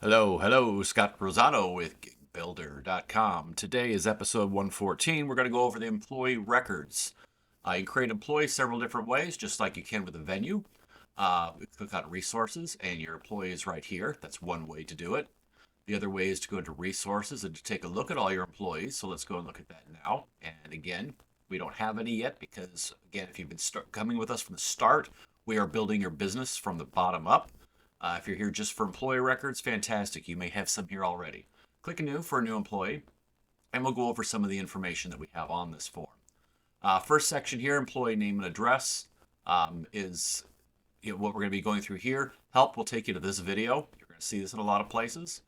Hello, Scott Rosano with Gigbuilder.com. Today is episode 114. We're going to go over the employee records. You can create employees several different ways, just like you can with a venue. Click on resources, and your employee is right here. That's one way to do it. The other way is to go into resources and to take a look at all your employees. So let's go and look at that now. And again, we don't have any yet because, again, if you've been coming with us from the start, we are building your business from the bottom up. If you're here just for employee records, fantastic. You may have some here already. Click New for a new employee, and we'll go over some of the information that we have on this form. First section here, employee name and address, is what we're going to be going through here. Help will take you to this video. You're going to see this in a lot of places.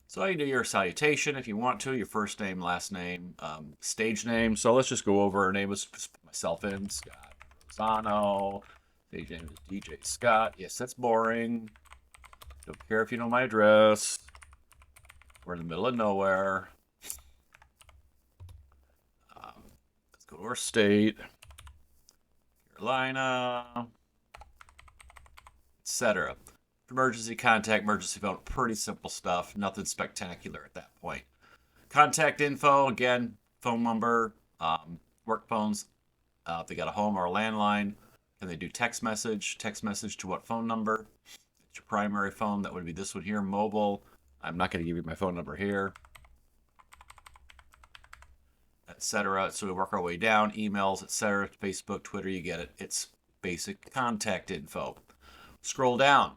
So you do your salutation if you want to, your first name, last name, stage name. So let's just go over our name. Let's just put myself in, Scott Rosano. Stage name is DJ Scott. Yes, that's boring. Don't care if you know my address. We're in the middle of nowhere. Let's go to our state, Carolina, etc. Emergency contact, emergency phone, pretty simple stuff. Nothing spectacular at that point. Contact info, again, phone number, work phones. If they got a home or a landline, can they do text message? Text message to what phone number? It's your primary phone. That would be this one here, mobile. I'm not going to give you my phone number here, etc. So we work our way down, emails, etc. Facebook, Twitter, you get it. It's basic contact info. Scroll down,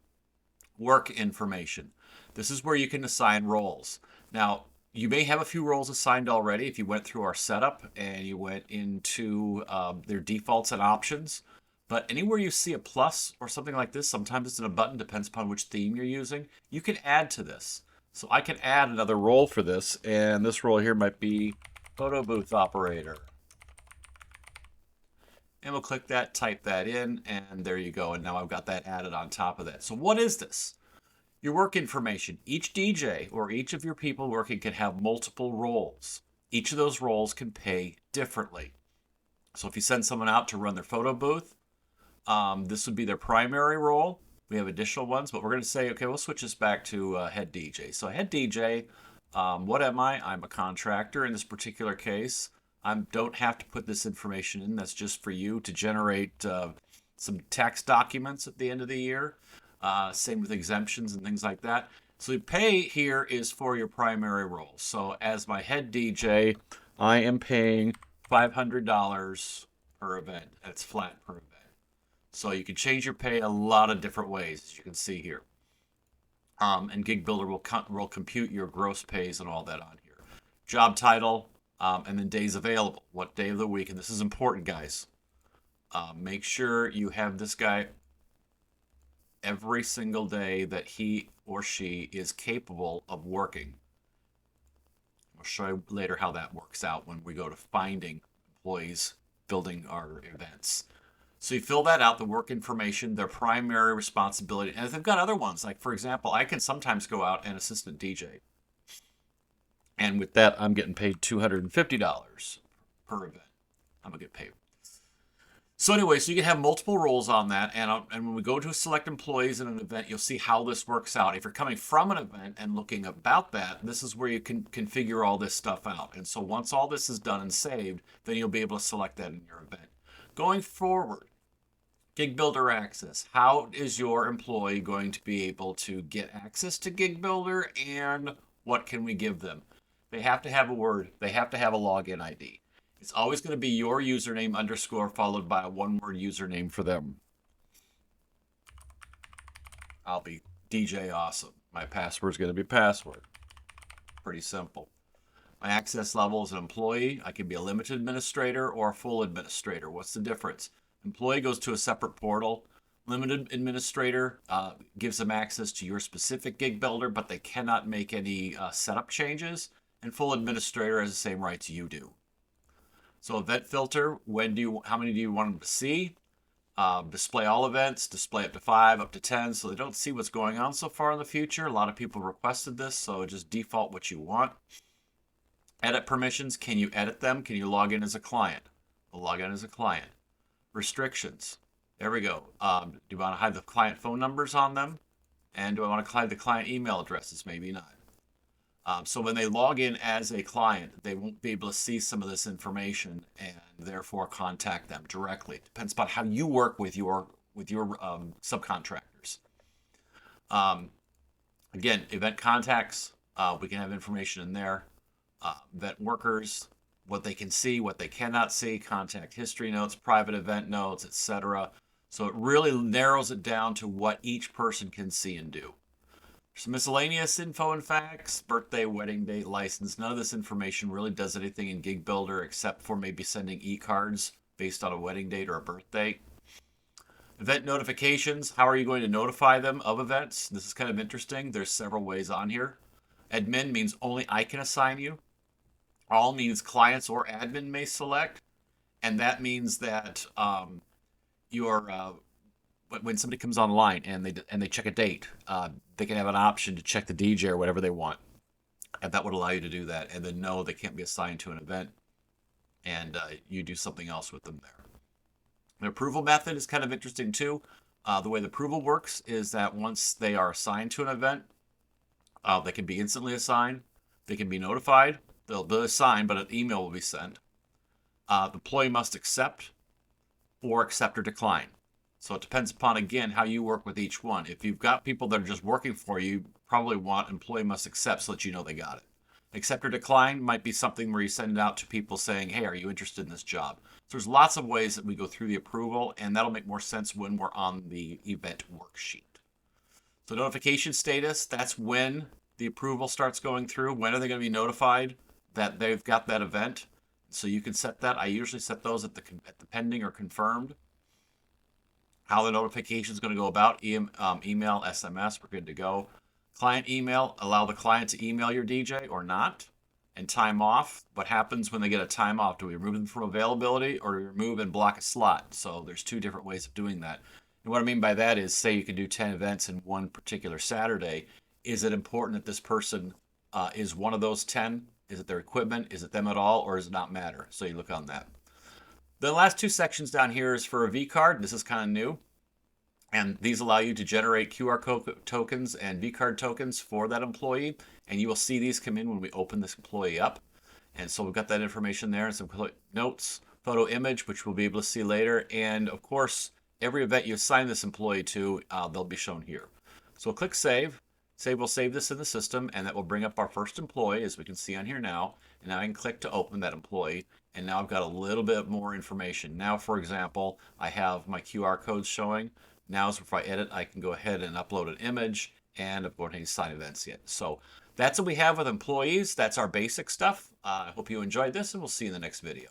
work information. This is where you can assign roles. Now, you may have a few roles assigned already if you went through our setup and you went into their defaults and options. But anywhere you see a plus or something like this, sometimes it's in a button, depends upon which theme you're using, you can add to this. So I can add another role for this, and this role here might be photo booth operator. And we'll click that, type that in, and there you go. And now I've got that added on top of that. So what is this? Your work information. Each DJ or each of your people working can have multiple roles. Each of those roles can pay differently. So if you send someone out to run their photo booth, this would be their primary role. We have additional ones, but we're going to say, okay, we'll switch this back to head DJ. So head DJ, what am I? I'm a contractor in this particular case. I don't have to put this information in. That's just for you to generate some tax documents at the end of the year. Same with exemptions and things like that. So the pay here is for your primary role. So as my head DJ, I am paying $500 per event. That's flat per event. So you can change your pay a lot of different ways, as you can see here. And Gigbuilder will compute your gross pays and all that on here. Job title, and then days available. What day of the week? And this is important, guys. Make sure you have this guy every single day that he or she is capable of working. I'll show you later how that works out when we go to finding employees building our events. So you fill that out, the work information, their primary responsibility. And if they've got other ones, like for example, I can sometimes go out and assistant DJ. And with that, I'm getting paid $250 per event. I'm going to get paid. So anyway, so you can have multiple roles on that, and when we go to select employees in an event, you'll see how this works out. If you're coming from an event and looking about that, this is where you can configure all this stuff out. And so once all this is done and saved, then you'll be able to select that in your event. Going forward, Gigbuilder access. How is your employee going to be able to get access to Gigbuilder, and what can we give them? They have to have a word. They have to have a login ID. It's always going to be your username underscore followed by a one-word username for them. I'll be DJ Awesome. My password is going to be password. Pretty simple. My access level is an employee. I can be a limited administrator or a full administrator. What's the difference? Employee goes to a separate portal. Limited administrator gives them access to your specific Gigbuilder, but they cannot make any setup changes. And full administrator has the same rights you do. So event filter, how many do you want them to see? Display all events, display up to 5, up to 10, so they don't see what's going on so far in the future. A lot of people requested this, so just default what you want. Edit permissions, can you edit them? Can you log in as a client? We'll log in as a client. Restrictions, there we go. Do you want to hide the client phone numbers on them? And do I want to hide the client email addresses? Maybe not. So when they log in as a client, they won't be able to see some of this information and therefore contact them directly. It depends upon how you work with your subcontractors. Um, Again, event contacts, we can have information in there. Event workers, what they can see, what they cannot see, contact history notes, private event notes, etc. So it really narrows it down to what each person can see and do. Some miscellaneous info and facts, birthday, wedding date, license. None of this information really does anything in Gigbuilder except for maybe sending e-cards based on a wedding date or a birthday. Event notifications, how are you going to notify them of events? This is kind of interesting. There's several ways on here. Admin means only I can assign you. All means clients or admin may select. And that means that when somebody comes online and they check a date, they can have an option to check the DJ or whatever they want. And that would allow you to do that. And then no, they can't be assigned to an event. And you do something else with them there. The approval method is kind of interesting too. The way the approval works is that once they are assigned to an event, they can be instantly assigned. They can be notified. They'll be assigned, but an email will be sent. The employee must accept or decline. So it depends upon, again, how you work with each one. If you've got people that are just working for you, you probably want employee must accept so that you know they got it. Accept or decline might be something where you send it out to people saying, hey, are you interested in this job? So there's lots of ways that we go through the approval, and that'll make more sense when we're on the event worksheet. So notification status, that's when the approval starts going through. When are they going to be notified that they've got that event? So you can set that. I usually set those at the pending or confirmed. How the notification is going to go about, email, SMS, we're good to go. Client email, allow the client to email your DJ or not. And time off, what happens when they get a time off? Do we remove them from availability or do we remove and block a slot? So there's two different ways of doing that. And what I mean by that is, say you can do 10 events in one particular Saturday. Is it important that this person is one of those 10? Is it their equipment? Is it them at all? Or does it not matter? So you look on that. The last two sections down here is for a V-card. This is kind of new. And these allow you to generate QR tokens and V-card tokens for that employee. And you will see these come in when we open this employee up. And so we've got that information there and some notes, photo image, which we'll be able to see later. And of course, every event you assign this employee to, they'll be shown here. So we'll click Save. We'll save this in the system, and that will bring up our first employee, as we can see on here now. And now I can click to open that employee. And now I've got a little bit more information. Now, for example, I have my QR codes showing. Now, if I edit, I can go ahead and upload an image, and I'm going to sign events yet. So that's what we have with employees. That's our basic stuff. I hope you enjoyed this, and we'll see you in the next video.